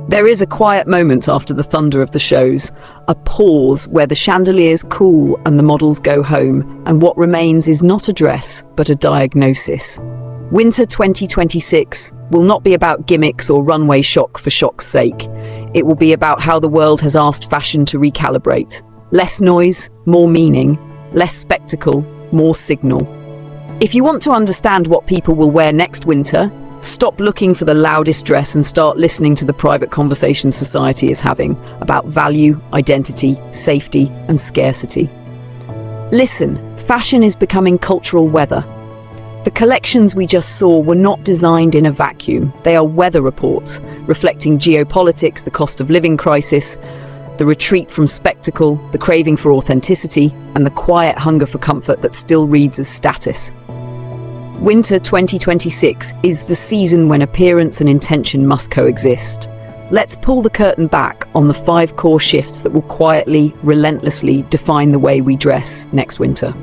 There is a quiet moment after the thunder of the shows, a pause where the chandeliers cool and the models go home, and what remains is not a dress, but a diagnosis. Winter 2026 will not be about gimmicks or runway shock for shock's sake. It will be about how the world has asked fashion to recalibrate. Less noise, more meaning. Less spectacle, more signal. If you want to understand what people will wear next winter, stop looking for the loudest dress and start listening to the private conversations society is having about value, identity, safety, and scarcity. Listen, fashion is becoming cultural weather. The collections we just saw were not designed in a vacuum. They are weather reports, reflecting geopolitics, the cost of living crisis, the retreat from spectacle, the craving for authenticity, and the quiet hunger for comfort that still reads as status. Winter 2026 is the season when appearance and intention must coexist. Let's pull the curtain back on the 5 core shifts that will quietly, relentlessly define the way we dress next winter.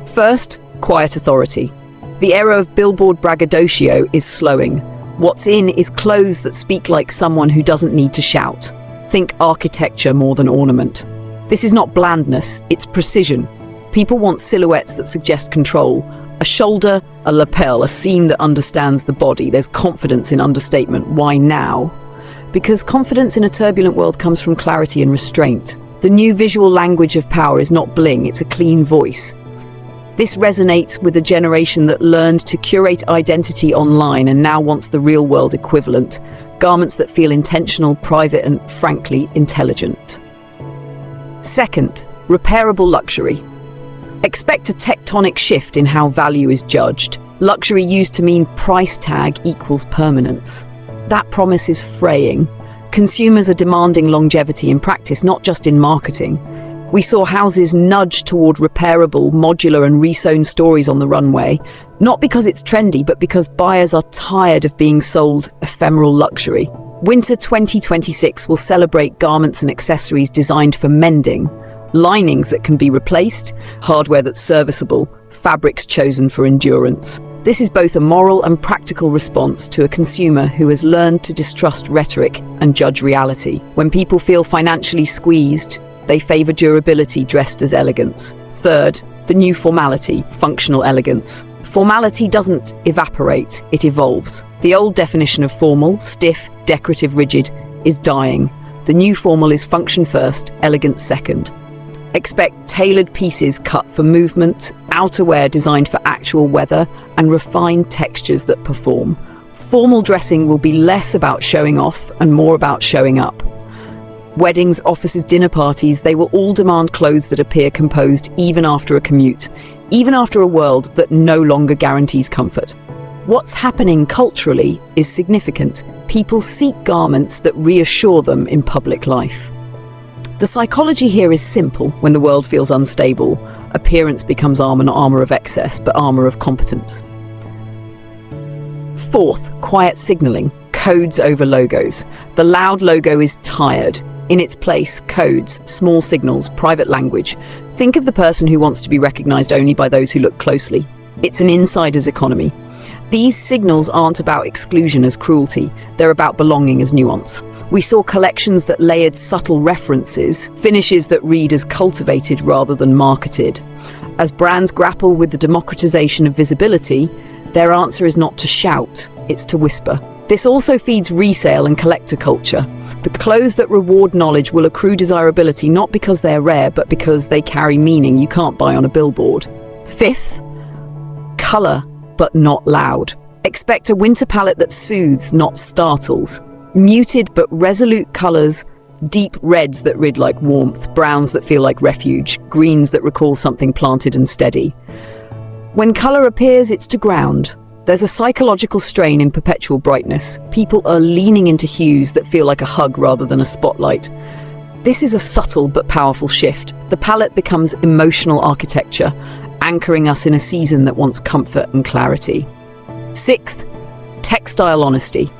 First, quiet authority. The era of billboard braggadocio is slowing. What's in is clothes that speak like someone who doesn't need to shout. Think architecture more than ornament. This is not blandness, it's precision. People want silhouettes that suggest control. A shoulder, a lapel, a seam that understands the body. There's confidence in understatement. Why now? Because confidence in a turbulent world comes from clarity and restraint. The new visual language of power is not bling, it's a clean voice. This resonates with a generation that learned to curate identity online and now wants the real world equivalent. Garments that feel intentional, private, and frankly, intelligent. Second, repairable luxury. Expect a tectonic shift in how value is judged. Luxury used to mean price tag equals permanence. That promise is fraying. Consumers are demanding longevity in practice, not just in marketing. We saw houses nudge toward repairable, modular, and resewn stories on the runway, not because it's trendy, but because buyers are tired of being sold ephemeral luxury. Winter 2026 will celebrate garments and accessories designed for mending, linings that can be replaced, hardware that's serviceable, fabrics chosen for endurance. This is both a moral and practical response to a consumer who has learned to distrust rhetoric and judge reality. When people feel financially squeezed, they favor durability dressed as elegance. Third, the new formality, functional elegance. Formality doesn't evaporate, it evolves. The old definition of formal, stiff, decorative, rigid, is dying. The new formal is function first, elegance second. Expect tailored pieces cut for movement, outerwear designed for actual weather, and refined textures that perform. Formal dressing will be less about showing off and more about showing up. Weddings, offices, dinner parties, they will all demand clothes that appear composed even after a commute, even after a world that no longer guarantees comfort. What's happening culturally is significant. People seek garments that reassure them in public life. The psychology here is simple. When the world feels unstable, appearance becomes armor of excess, but armor of competence. Fourth, quiet signaling, codes over logos. The loud logo is tired. In its place, codes, small signals, private language. Think of the person who wants to be recognized only by those who look closely. It's an insider's economy. These signals aren't about exclusion as cruelty, they're about belonging as nuance. We saw collections that layered subtle references, finishes that read as cultivated rather than marketed. As brands grapple with the democratization of visibility, their answer is not to shout, it's to whisper. This also feeds resale and collector culture. The clothes that reward knowledge will accrue desirability not because they're rare, but because they carry meaning you can't buy on a billboard. Fifth, color, but not loud. Expect a winter palette that soothes, not startles. Muted but resolute colors, deep reds that read like warmth, browns that feel like refuge, greens that recall something planted and steady. When color appears, it's to ground. There's a psychological strain in perpetual brightness. People are leaning into hues that feel like a hug rather than a spotlight. This is a subtle but powerful shift. The palette becomes emotional architecture, anchoring us in a season that wants comfort and clarity. Sixth, textile honesty.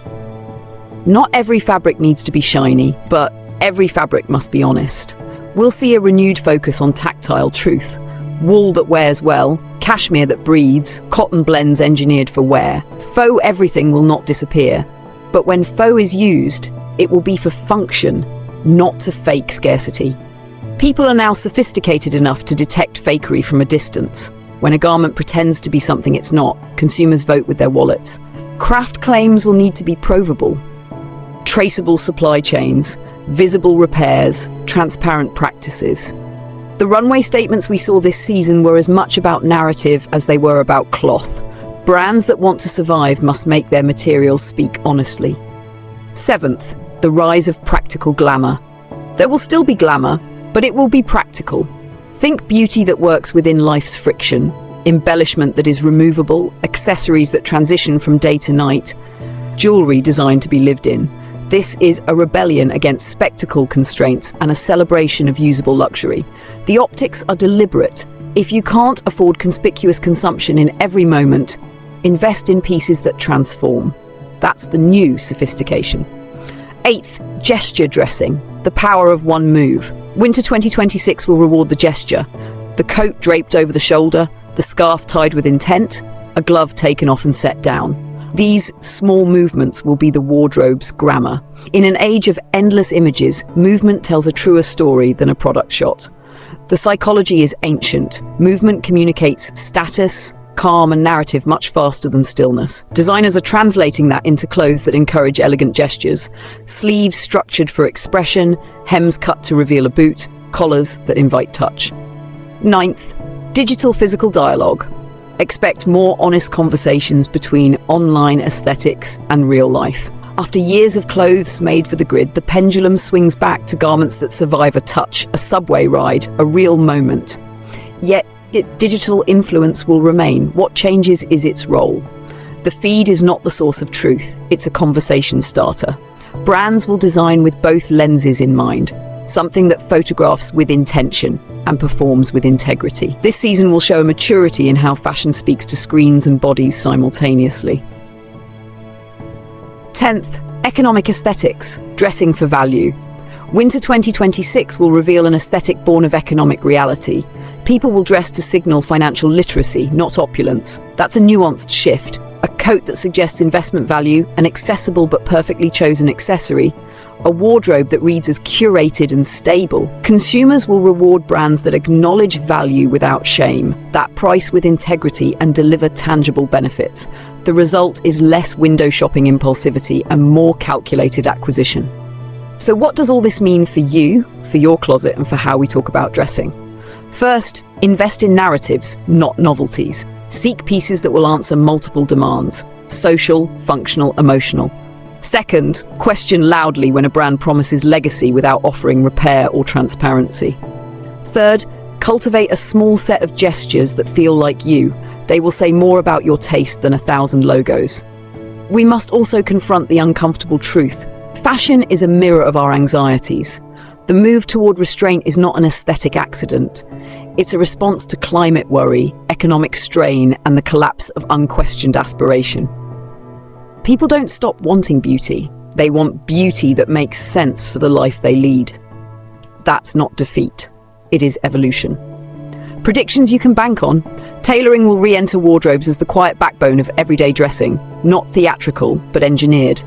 Not every fabric needs to be shiny, but every fabric must be honest. We'll see a renewed focus on tactile truth. Wool that wears well, cashmere that breathes, cotton blends engineered for wear. Faux everything will not disappear, but when faux is used, It will be for function, not to fake scarcity. People are now sophisticated enough to detect fakery from a distance. When a garment pretends to be something it's not, consumers vote with their wallets. Craft claims will need to be provable. Traceable supply chains, visible repairs, transparent practices. The runway statements we saw this season were as much about narrative as they were about cloth. Brands that want to survive must make their materials speak honestly. Seventh, the rise of practical glamour. There will still be glamour, but it will be practical. Think beauty that works within life's friction, embellishment that is removable, accessories that transition from day to night, jewelry designed to be lived in. This is a rebellion against spectacle constraints and a celebration of usable luxury. The optics are deliberate. If you can't afford conspicuous consumption in every moment, invest in pieces that transform. That's the new sophistication. Eighth, gesture dressing, the power of one move. Winter 2026 will reward the gesture. The coat draped over the shoulder, the scarf tied with intent, a glove taken off and set down. These small movements will be the wardrobe's grammar. In an age of endless images, movement tells a truer story than a product shot. The psychology is ancient. Movement communicates status, calm and narrative much faster than stillness. Designers are translating that into clothes that encourage elegant gestures. Sleeves structured for expression, hems cut to reveal a boot, collars that invite touch. Ninth, digital physical dialogue. Expect more honest conversations between online aesthetics and real life. After years of clothes made for the grid, the pendulum swings back to garments that survive a touch, a subway ride, a real moment. Yet, digital influence will remain. What changes is its role. The feed is not the source of truth, it's a conversation starter. Brands will design with both lenses in mind, something that photographs with intention and performs with integrity. This season will show a maturity in how fashion speaks to screens and bodies simultaneously. 10th, economic aesthetics, dressing for value. Winter 2026 will reveal an aesthetic born of economic reality. People will dress to signal financial literacy, not opulence. That's a nuanced shift. A coat that suggests investment value, an accessible but perfectly chosen accessory, a wardrobe that reads as curated and stable. Consumers will reward brands that acknowledge value without shame, that price with integrity and deliver tangible benefits. The result is less window shopping impulsivity and more calculated acquisition. So what does all this mean for you, for your closet, and for how we talk about dressing? First, invest in narratives, not novelties. Seek pieces that will answer multiple demands: social, functional, emotional. Second, question loudly when a brand promises legacy without offering repair or transparency. Third, cultivate a small set of gestures that feel like you. They will say more about your taste than 1,000 logos. We must also confront the uncomfortable truth. Fashion is a mirror of our anxieties. The move toward restraint is not an aesthetic accident. It's a response to climate worry, economic strain, and the collapse of unquestioned aspiration. People don't stop wanting beauty. They want beauty that makes sense for the life they lead. That's not defeat. It is evolution. Predictions you can bank on. Tailoring will re-enter wardrobes as the quiet backbone of everyday dressing, not theatrical, but engineered.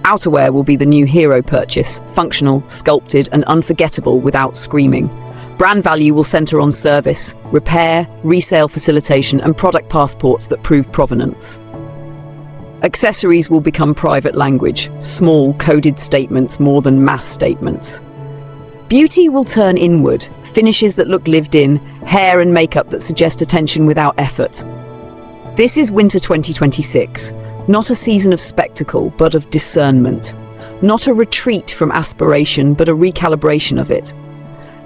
Outerwear will be the new hero purchase, functional, sculpted, and unforgettable without screaming. Brand value will center on service, repair, resale facilitation, and product passports that prove provenance. Accessories will become private language, small, coded statements more than mass statements. Beauty will turn inward, finishes that look lived in, hair and makeup that suggest attention without effort. This is Winter 2026, not a season of spectacle, but of discernment. Not a retreat from aspiration, but a recalibration of it.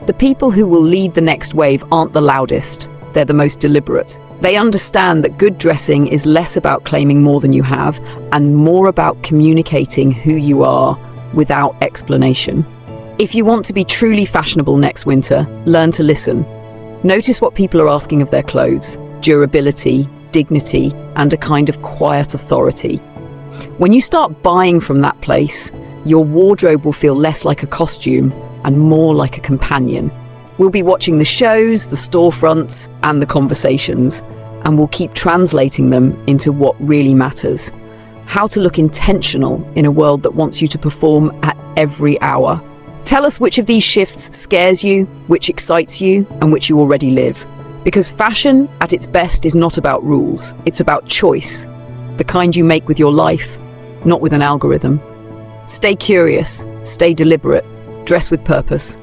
The people who will lead the next wave aren't the loudest, they're the most deliberate. They understand that good dressing is less about claiming more than you have and more about communicating who you are without explanation. If you want to be truly fashionable next winter, learn to listen. Notice what people are asking of their clothes: durability, dignity, and a kind of quiet authority. When you start buying from that place, your wardrobe will feel less like a costume and more like a companion. We'll be watching the shows, the storefronts, and the conversations, and we'll keep translating them into what really matters: how to look intentional in a world that wants you to perform at every hour. Tell us which of these shifts scares you, which excites you, and which you already live. Because fashion, at its best, is not about rules. It's about choice, the kind you make with your life, not with an algorithm. Stay curious, stay deliberate, dress with purpose.